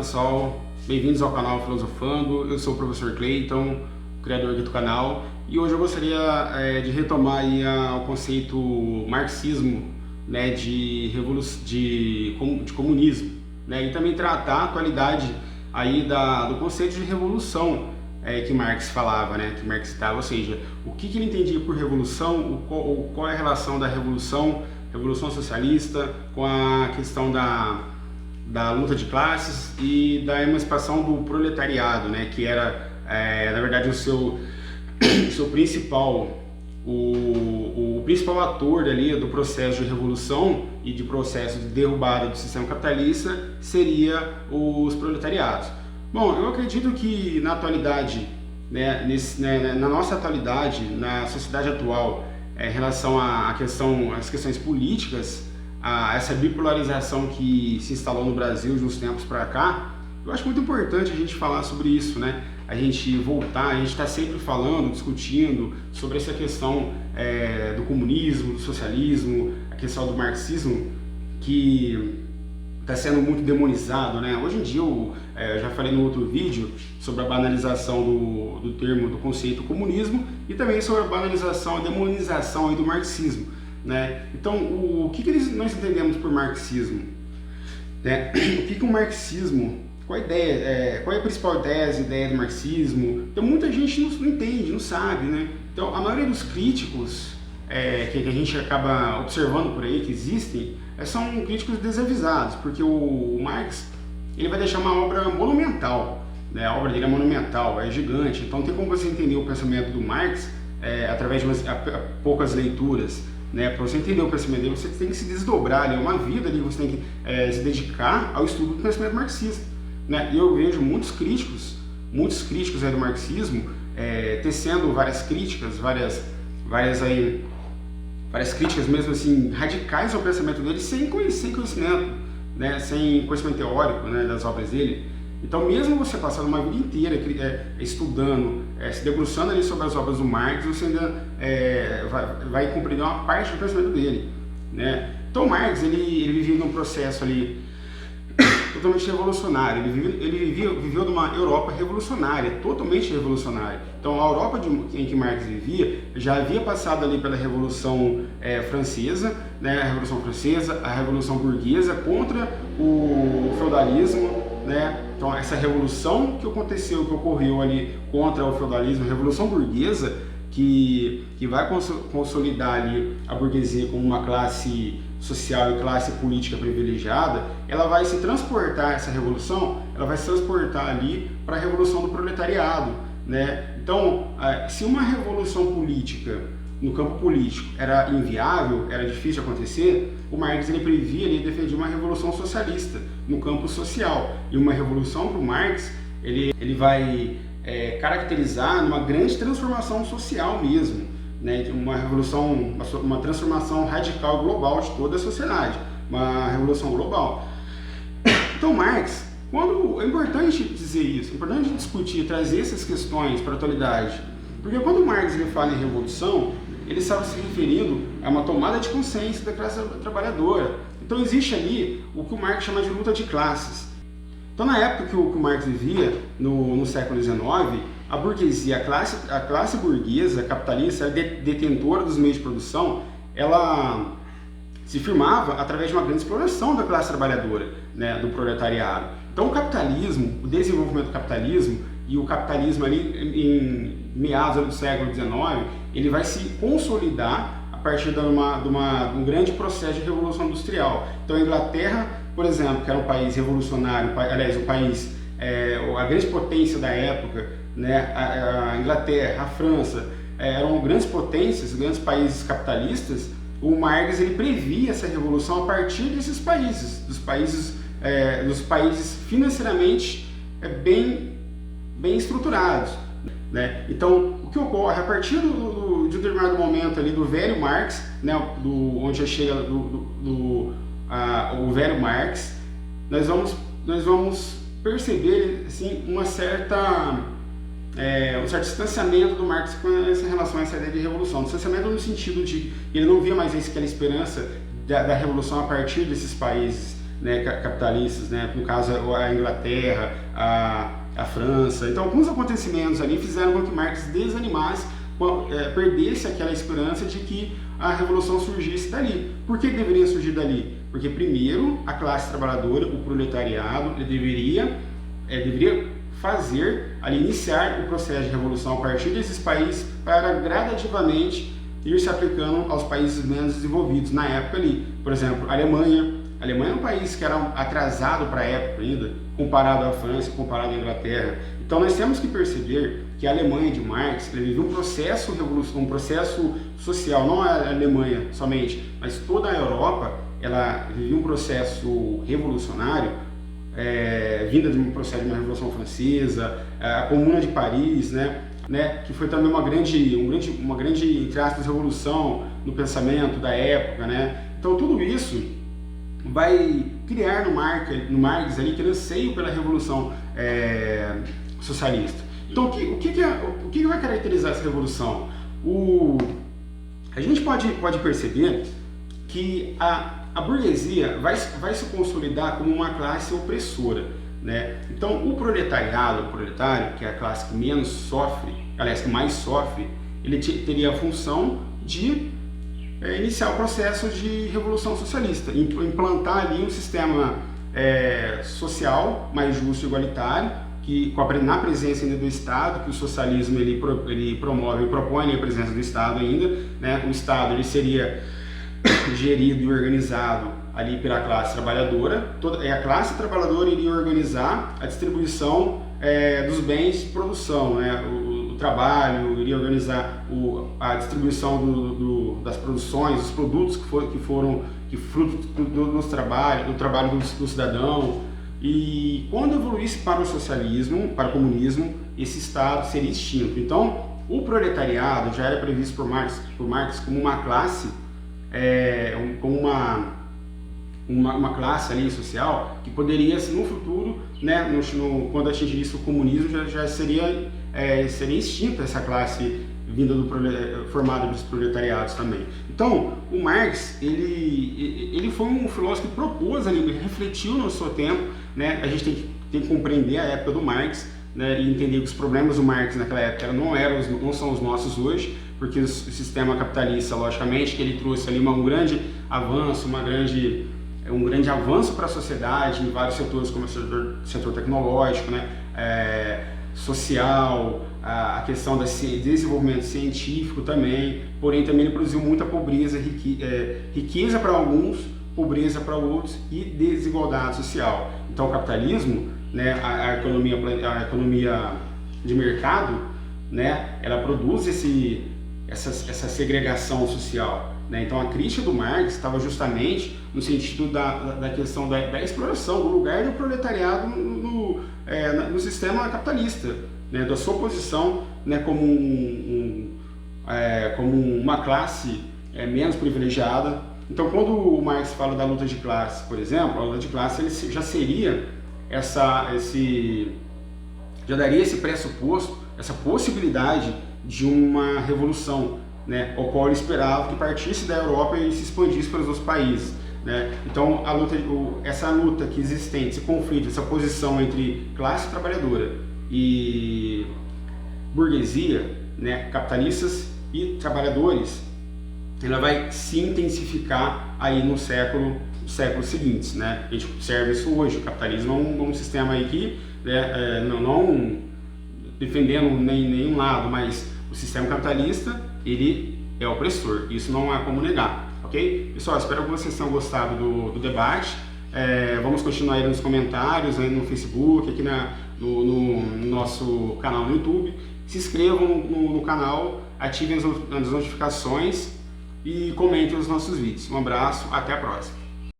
pessoal, bem-vindos ao canal Filosofando. Eu sou o professor Cleiton, criador aqui do canal, e hoje eu gostaria de retomar aí o conceito marxismo, né, de comunismo, né, e também tratar a atualidade aí do conceito de revolução que Marx falava, né, que Marx citava, ou seja, o que ele entendia por revolução, qual é a relação da revolução socialista com a questão da luta de classes e da emancipação do proletariado, né, que era, na verdade, o seu principal, o principal ator ali do processo de revolução e de processo de derrubada do sistema capitalista seria os proletariados. Bom, eu acredito que na atualidade, né, na nossa atualidade, na sociedade atual, em relação às questões políticas, a essa bipolarização que se instalou no Brasil de uns tempos para cá, eu acho muito importante a gente falar sobre isso, né? A gente voltar, a gente está sempre falando, discutindo sobre essa questão do comunismo, do socialismo, a questão do marxismo, que está sendo muito demonizado, né? Hoje em dia, eu já falei no outro vídeo sobre a banalização do termo, do conceito comunismo, e também sobre a banalização, a demonização aí do marxismo, né? Então, o que nós entendemos por marxismo? Né? O que o marxismo, qual a ideia, qual é a principal ideia do marxismo? Então, muita gente não entende, não sabe, né? Então, a maioria dos críticos que a gente acaba observando por aí, que existem, são críticos desavisados, porque o Marx, ele vai deixar uma obra monumental, né? A obra dele é monumental, é gigante, então não tem como você entender o pensamento do Marx através de poucas leituras, né? Para você entender o pensamento dele, você tem que se desdobrar, é uma vida ali, você tem que se dedicar ao estudo do pensamento marxista, né? E eu vejo muitos críticos aí do marxismo tecendo várias críticas, várias críticas mesmo assim radicais ao pensamento dele sem conhecimento, né? Sem conhecimento teórico, né, das obras dele. Então, mesmo você passando uma vida inteira estudando, se debruçando ali sobre as obras do Marx, você ainda vai compreender uma parte do pensamento dele, né? Então, Marx ele vivia num processo ali totalmente revolucionário. Ele viveu numa Europa revolucionária, totalmente revolucionária. Então, a Europa em que Marx vivia já havia passado ali pela Revolução Francesa, né? A Revolução Francesa, a Revolução Burguesa contra o feudalismo, né? Então, essa revolução que ocorreu ali contra o feudalismo, a Revolução Burguesa, que vai consolidar ali a burguesia como uma classe social e classe política privilegiada, ela vai se transportar, essa revolução, ela vai se transportar ali para a revolução do proletariado, né? Então, se uma revolução política no campo político era inviável, era difícil de acontecer, o Marx ele previa, ele defendia uma revolução socialista no campo social. E uma revolução para o Marx, ele vai caracterizar uma grande transformação social mesmo, né? Uma revolução, uma transformação radical global de toda a sociedade, uma revolução global. Então, Marx, é importante dizer isso, é importante discutir, trazer essas questões para a atualidade, porque quando Marx ele fala em revolução, ele estava se referindo a uma tomada de consciência da classe trabalhadora. Então existe ali o que o Marx chama de luta de classes. Então, na época que o Marx vivia, no século XIX, a burguesia, a classe burguesa capitalista, detentora dos meios de produção, ela se firmava através de uma grande exploração da classe trabalhadora, né, do proletariado. Então, o capitalismo, o desenvolvimento do capitalismo e o capitalismo ali em meados do século XIX, ele vai se consolidar a partir de um grande processo de revolução industrial. Então, a Inglaterra, por exemplo, que era um país revolucionário, aliás, a grande potência da época, né, a Inglaterra, a França, eram grandes potências, grandes países capitalistas. O Marx ele previa essa revolução a partir desses países, dos países financeiramente bem estruturados, né? Então, o que ocorre a partir de um determinado momento ali do velho Marx, né, onde já chega o velho Marx, nós vamos perceber assim um certo distanciamento do Marx com essa relação a essa ideia de revolução. Distanciamento no sentido de ele não via mais aquela esperança da revolução a partir desses países né, capitalistas, né, no caso a Inglaterra, a França. Então alguns acontecimentos ali fizeram com que Marx desanimasse, perdesse aquela esperança de que a revolução surgisse dali. Por que deveria surgir dali? Porque primeiro a classe trabalhadora, o proletariado, ele deveria iniciar o processo de revolução a partir desses países para gradativamente ir se aplicando aos países menos desenvolvidos na época ali. Por exemplo, a Alemanha é um país que era atrasado para a época ainda, comparado à França, comparado à Inglaterra. Então nós temos que perceber que a Alemanha de Marx viveu um processo social, não a Alemanha somente, mas toda a Europa, ela vivia um processo revolucionário, vinda de um processo de uma Revolução Francesa, a Comuna de Paris, né, que foi também uma grande, entre aspas, revolução no pensamento da época, né? Então tudo isso vai criar no Marx ali aquele anseio pela revolução socialista. Então o que vai caracterizar essa revolução? A gente pode perceber que a burguesia vai se consolidar como uma classe opressora, né? Então o proletário, que é a classe que menos sofre, aliás, que mais sofre, ele teria a função de iniciar o processo de revolução socialista, implantar ali um sistema social mais justo e igualitário, que na presença ainda do Estado, que o socialismo ele propõe a presença do Estado ainda, né? O Estado ele seria gerido e organizado ali pela classe trabalhadora. A classe trabalhadora iria organizar a distribuição dos bens de produção, né? O trabalho iria organizar a distribuição das produções, dos produtos que fruto do trabalho do cidadão. E quando evoluísse para o socialismo, para o comunismo, esse Estado seria extinto. Então, o proletariado já era previsto por Marx como uma classe, como uma classe ali social que poderia, no futuro, né, quando atingisse o comunismo, já seria extinta essa classe vinda formada dos proletariados também. Então, o Marx ele foi um filósofo que propôs ali, refletiu no seu tempo, né? A gente tem que compreender a época do Marx, né, e entender que os problemas do Marx naquela época não são os nossos hoje, porque o sistema capitalista, logicamente, que ele trouxe ali um grande avanço, um grande avanço para a sociedade em vários setores, como o setor tecnológico, né, social, a questão do desenvolvimento científico também, porém também ele produziu muita pobreza, riqueza para alguns, pobreza para outros e desigualdade social. Então o capitalismo, né, a economia de mercado, né, ela produz essa segregação social, né? Então a crítica do Marx estava justamente no sentido da questão da exploração do lugar do proletariado no sistema capitalista, né, da sua posição, né, como uma classe menos privilegiada. Então quando o Marx fala da luta de classe, por exemplo, a luta de classe ele já seria já daria esse pressuposto, essa possibilidade de uma revolução, né, o qual ele esperava que partisse da Europa e se expandisse para os outros países, né? Então essa luta que existente, esse conflito, essa posição entre classe trabalhadora e burguesia, né, capitalistas e trabalhadores, ela vai se intensificar aí no séculos seguintes, né? A gente observa isso hoje. O capitalismo é um sistema aí que, né, não defendendo nenhum lado, mas o sistema capitalista ele é opressor. Isso não há como negar, ok? Pessoal, espero que vocês tenham gostado do debate. Vamos continuar aí nos comentários, aí no Facebook, aqui no nosso canal no YouTube. Se inscrevam no canal, ativem as notificações e comentem os nossos vídeos. Um abraço, até a próxima.